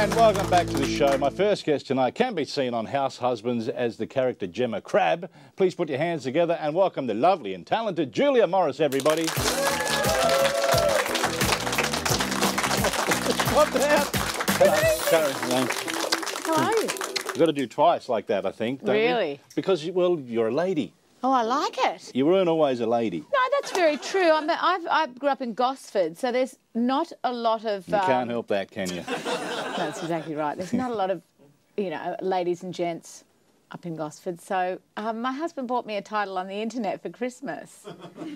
And welcome back to the show. My first guest tonight can be seen on House Husbands as the character Gemma Crab. Please put your hands together and welcome the lovely and talented Julia Morris, everybody. What the hell? How are you? You've got to do twice like that, I think, don't Really? you? Because, well, you're a lady. Oh, I like it. You weren't always a lady. No, that's very true. I grew up in Gosford, so there's not a lot of... You can't help that, can you? That's exactly right. There's not a lot of, you know, ladies and gents up in Gosford. So my husband bought me a title on the internet for Christmas,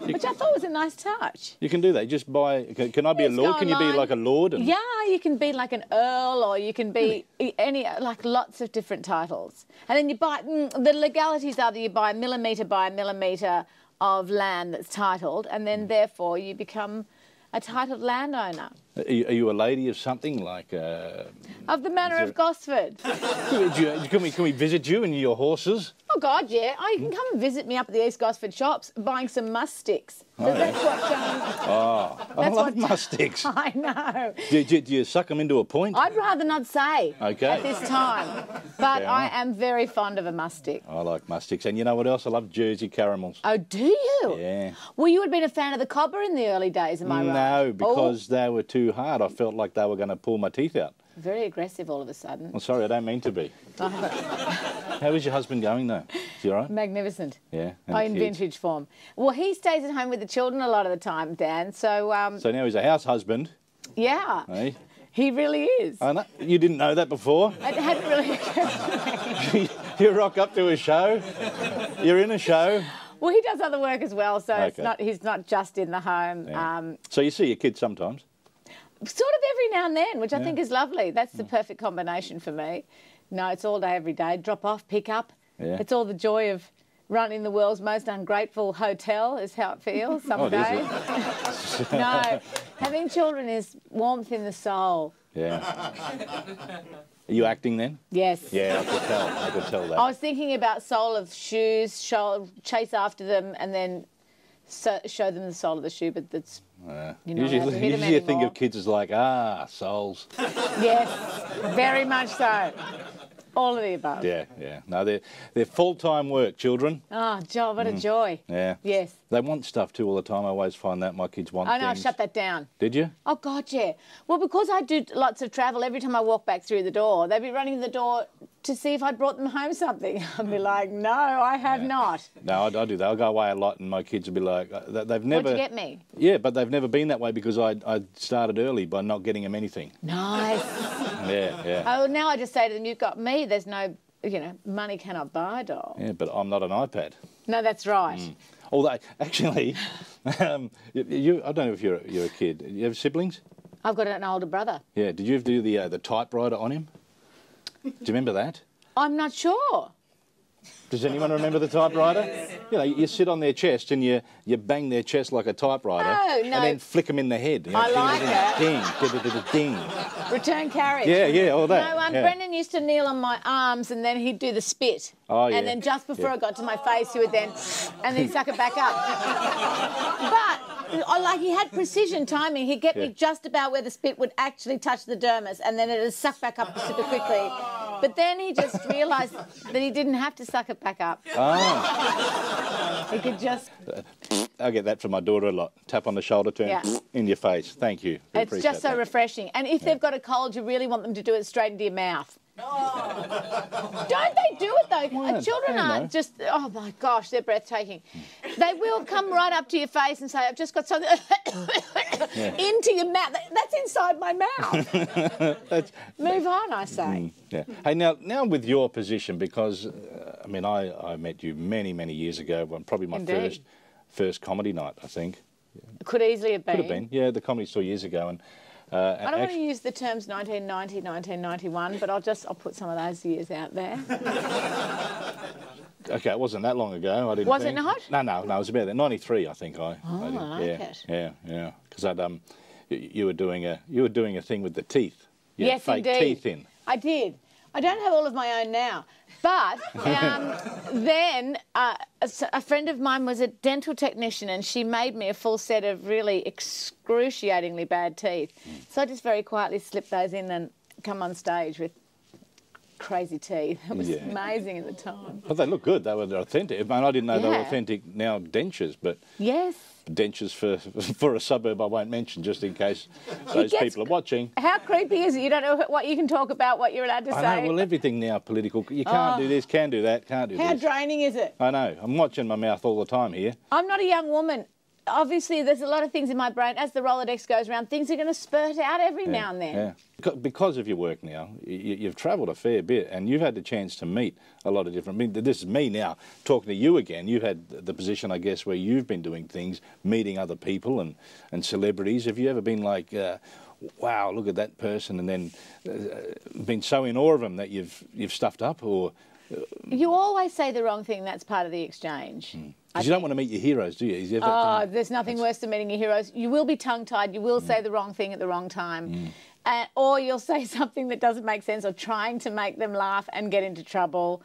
which I thought was a nice touch. You can do that. You just buy... Can I be a lord? Can you be like a lord? And... Yeah, you can be like an earl, or you can be any, like lots of different titles. And then you buy... the legalities are that you buy millimetre by millimetre of land that's titled, and then therefore you become a titled landowner. Are you a lady of something like... Of the Manor of Gosford. Can we visit you and your horses? Oh, God, yeah. Oh, you can come and visit me up at the East Gosford shops buying some mustics. That's what... I love mustics. I know. Do you suck them into a point? I'd rather not say at this time. But I am very fond of a mustic. I like mustics. And you know what else? I love Jersey caramels. Oh, do you? Yeah. Well, you had been a fan of the cobber in the early days, am I right? No, because they were too hard. I felt like they were going to pull my teeth out. Very aggressive all of a sudden. Well, sorry, I don't mean to be. How is your husband going, though? Is he all right? Magnificent. Yeah. In vintage form. Well, he stays at home with the children a lot of the time, Dan, so... So now he's a house husband. Yeah. Eh? He really is. I know. You didn't know that before? It hadn't really occurred to me. You rock up to a show, you're in a show. Well, he does other work as well, so Okay. he's not just in the home. Yeah. So you see your kids sometimes? Sort of every now and then, which I think is lovely. That's the perfect combination for me. No, it's all day, every day. Drop off, pick up. Yeah. It's all the joy of running the world's most ungrateful hotel is how it feels some days. No, having children is warmth in the soul. Yeah. Are you acting then? Yes. Yeah, I could tell that. I was thinking about sole of shoes, chase after them, and then show them the sole of the shoe, but that's... Usually you think of kids as like, souls. Yes, very much so. All of the above. Yeah, yeah. No, they're full-time work, children. Oh, Joel, what a joy. Yeah. Yes. They want stuff too all the time. I always find that my kids want things. I shut that down. Did you? Oh, God, yeah. Well, because I do lots of travel, every time I walk back through the door, they'd be running the door to see if I'd brought them home something. I'd be like, no, I have not. No, I do that. I'll go away a lot and my kids will be like, they've never... What'd you get me? Yeah, but they've never been that way because I started early by not getting them anything. Nice. Yeah, yeah. Oh, now I just say to them, you've got me. There's no, you know, money cannot buy a doll. Yeah, but I'm not an iPad. No, that's right. Although, actually, I don't know if you're a kid. You have siblings? I've got an older brother. Yeah. Did you ever do the typewriter on him? Do you remember that? I'm not sure. Does anyone remember the typewriter? You know, you sit on their chest and you bang their chest like a typewriter. Oh, no. And then flick them in the head. You know, I like that. Ding, ding. Return carriage. Yeah, all that. No, Brendan used to kneel on my arms and then he'd do the spit. Oh, yeah. And then just before it got to my face, he would then, and then suck it back up. But, like, he had precision timing. He'd get me just about where the spit would actually touch the dermis, and then it'd suck back up super quickly. But then he just realised that he didn't have to suck it back up. Oh. He could just... I get that from my daughter a lot. Tap on the shoulder, turn in your face. Thank you. It's just so refreshing. And if they've got a cold, you really want them to do it straight into your mouth. Don't they do it though? Well, children are just, oh my gosh, they're breathtaking. They will come right up to your face and say, I've just got something into your mouth. That's inside my mouth. Move on, I say. Yeah. Hey, now with your position, because, I mean, I met you many, many years ago, probably my first comedy night, I think. Could easily have been. Could have been, yeah, the comedy store years ago. And I don't want to use the terms 1990, 1991, but I'll put some of those years out there. Okay, it wasn't that long ago. I didn't. Was think. it not? No, it was about that. 93, I think. I like it. Yeah. Because you were doing a thing with the teeth. Yes, fake indeed. teeth in. I did. I don't have all of my own now. But then a friend of mine was a dental technician and she made me a full set of really excruciatingly bad teeth. So I just very quietly slipped those in come on stage with crazy teeth. It was amazing at the time. But they look good. They were authentic. I mean, I didn't know they were Yeah. authentic now dentures, but Yes. dentures for a suburb I won't mention, just in case those people are watching. How creepy is it? You don't know what you can talk about, what you're allowed to say. I know, well, everything now political. You can't do this, can do that, can't do How this. draining is it? I know. I'm watching my mouth all the time here. I'm not a young woman. Obviously, there's a lot of things in my brain. As the Rolodex goes around, things are going to spurt out every now and then. Yeah. Because of your work now, you've travelled a fair bit and you've had the chance to meet a lot of different... I mean, this is me now talking to you again. You've had the position, I guess, where you've been doing things, meeting other people and celebrities. Have you ever been like, wow, look at that person, and then been so in awe of them that you've stuffed up, or... You always say the wrong thing. That's part of the exchange. Because you don't want to meet your heroes, do you? There's nothing worse than meeting your heroes. You will be tongue-tied. You will say the wrong thing at the wrong time. Or you'll say something that doesn't make sense, or trying to make them laugh and get into trouble.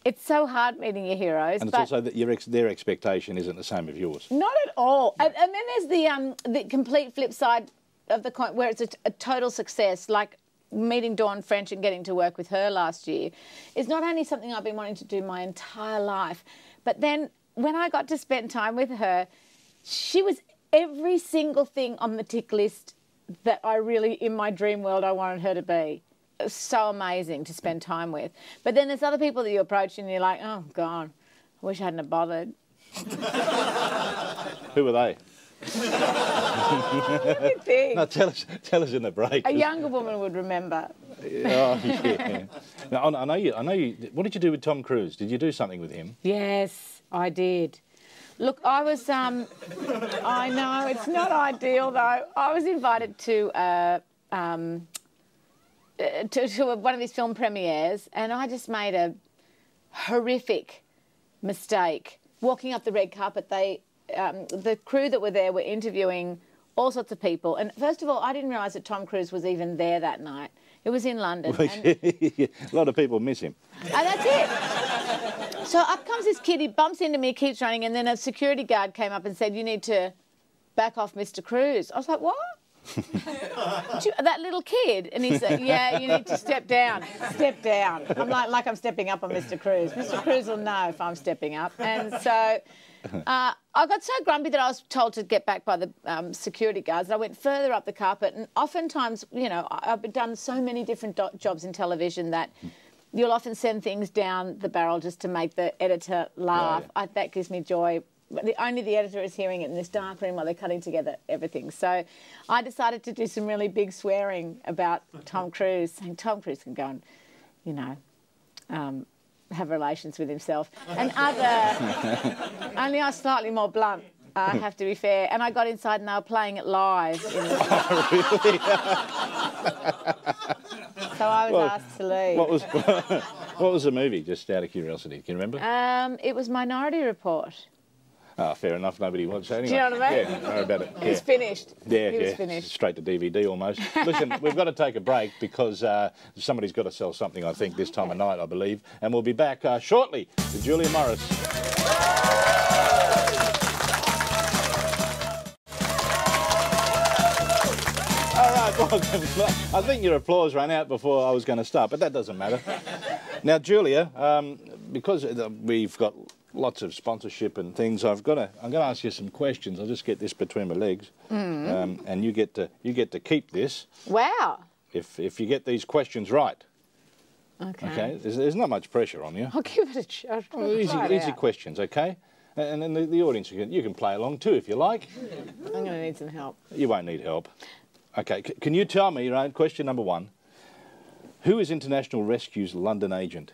It's so hard meeting your heroes. And it's also that their expectation isn't the same as yours. Not at all. And then there's the complete flip side of the coin, where it's a total success, like meeting Dawn French and getting to work with her last year. Is not only something I've been wanting to do my entire life, but then when I got to spend time with her, she was every single thing on the tick list that I really, in my dream world, I wanted her to be. It was so amazing to spend time with. But then there's other people that you approach and you're like, oh, God, I wish I hadn't have bothered. Who were they? What do you think? No, tell us in the break. A younger woman would remember. Oh, yeah. Now, I know you. What did you do with Tom Cruise? Did you do something with him? Yes, I did. Look, I was, I know, it's not ideal though. I was invited to one of his film premieres, and I just made a horrific mistake. Walking up the red carpet, the crew that were there were interviewing all sorts of people. And first of all, I didn't realise that Tom Cruise was even there that night. It was in London. A lot of people miss him. And that's it. So up comes this kid, he bumps into me, keeps running, and then a security guard came up and said, you need to back off Mr. Cruise. I was like, what? That little kid? And he said, yeah, you need to step down. Step down. I'm like I'm stepping up on Mr. Cruise. Mr. Cruise will know if I'm stepping up. And so I got so grumpy that I was told to get back by the security guards. And I went further up the carpet. And oftentimes, you know, I've done so many different jobs in television that you'll often send things down the barrel just to make the editor laugh. Yeah. That gives me joy. Only the editor is hearing it in this dark room while they're cutting together everything. So I decided to do some really big swearing about Tom Cruise, saying Tom Cruise can go and, you know, have relations with himself. And only I was slightly more blunt, I have to be fair. And I got inside and they were playing it live. Really? So I was asked to leave. What was the movie, just out of curiosity? Can you remember? It was Minority Report. Oh, fair enough. Nobody watched it anyway. Do you know what I mean? Yeah, don't worry about it. It was finished. Yeah, It was finished. Straight to DVD almost. Listen, we've got to take a break because somebody's got to sell something, I think, this time of night, I believe. And we'll be back shortly with Julia Morris. All right, welcome. I think your applause ran out before I was going to start, but that doesn't matter. Now, Julia, because we've got lots of sponsorship and things, I'm going to ask you some questions. I'll just get this between my legs, and you get to keep this. Wow. If you get these questions right. Okay. There's not much pressure on you. I'll give it a shot. Easy questions, okay? And then the audience, you can play along too if you like. I'm going to need some help. You won't need help. Okay, can you tell me, right, question number one, who is International Rescue's London agent?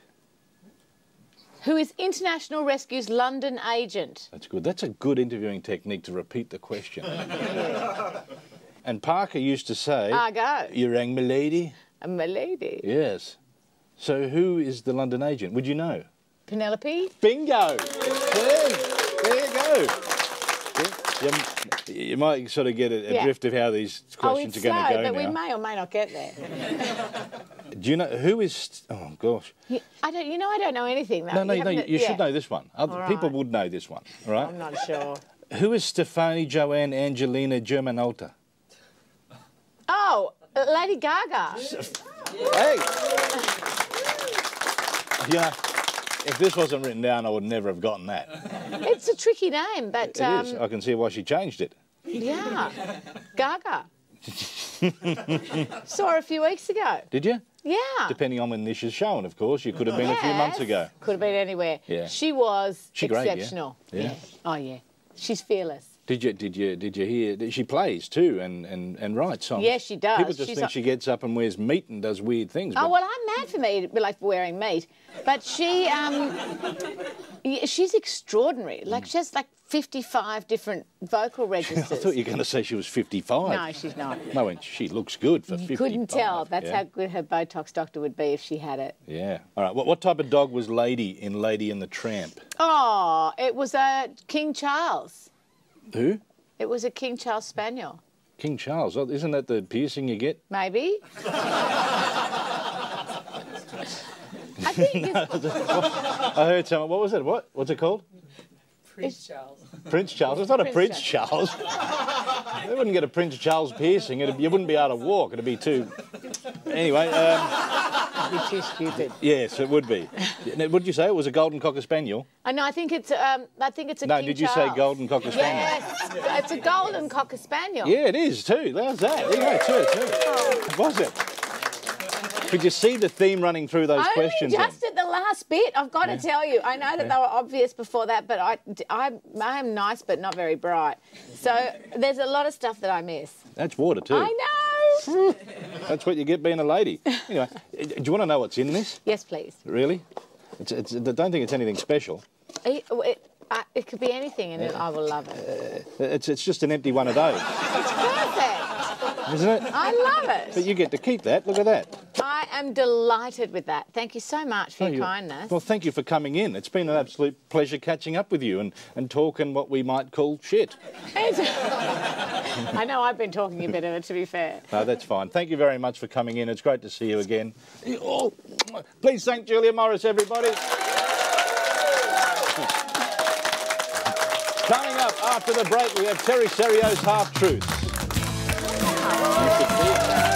Who is International Rescue's London agent? That's good. That's a good interviewing technique, to repeat the question. And Parker used to say, go. You rang my lady? My lady. Yes. So who is the London agent? Would you know? Penelope. Bingo! There you go. You might sort of get a drift of how these questions are going to go but now. we may or may not get there. Do you know who is? Oh gosh. I don't know anything. Though. No. You should know this one. Other people would know this one. All right. I'm not sure. Who is Stefani Joanne Angelina Germanota? Oh, Lady Gaga. Hey! You know, if this wasn't written down, I would never have gotten that. It's a tricky name, but... It is. I can see why she changed it. Yeah. Gaga. Saw her a few weeks ago. Did you? Yeah. Depending on when this is shown, of course. You could have been a few months ago. Could have been anywhere. Yeah. She was great, exceptional. yeah? Oh, yeah. She's fearless. Did you hear that she plays too and writes songs? Yes, she does. People just think she gets up and wears meat and does weird things. Oh, well, I'm mad for meat, like wearing meat. But she, she's extraordinary. Like, she has like 55 different vocal registers. I thought you were going to say she was 55. No, she's not. No, and she looks good for 55. You couldn't tell. That's how good her Botox doctor would be if she had it. Yeah. All right. What type of dog was Lady in Lady and the Tramp? Oh, it was a King Charles. Who? It was a King Charles Spaniel. King Charles. Oh, isn't that the piercing you get? Maybe. I think I heard someone. What was it? What's it called? Prince Charles. Prince Charles. It's not a Prince Charles. They wouldn't get a Prince Charles piercing. You wouldn't be able to walk. It'd be too... Anyway... It'd be too stupid. Yes, it would be. What did you say? It was a golden cocker spaniel? No, I think it's a King Charles. No, did you say golden cocker spaniel? Yes, it's a golden cocker spaniel. Yeah, it is too. How's that? There you go, too. Oh. Was it? Could you see the theme running through those questions? Only just at the last bit, I've got to tell you. I know that they were obvious before that, but I am nice but not very bright. So there's a lot of stuff that I miss. That's water too. I know. That's what you get being a lady. Anyway, do you want to know what's in this? Yes, please. Really? I don't think it's anything special. It could be anything, and I will love it. It's just an empty one of those. It's perfect. Isn't it? I love it. But you get to keep that. Look at that. I am delighted with that. Thank you so much for your kindness. Well, thank you for coming in. It's been an absolute pleasure catching up with you and talking what we might call shit. I know I've been talking a bit of it, to be fair. No, that's fine. Thank you very much for coming in. It's great to see you again. Oh, please thank Julia Morris, everybody. Coming up after the break, we have Terry Serio's Half Truths. You should see it.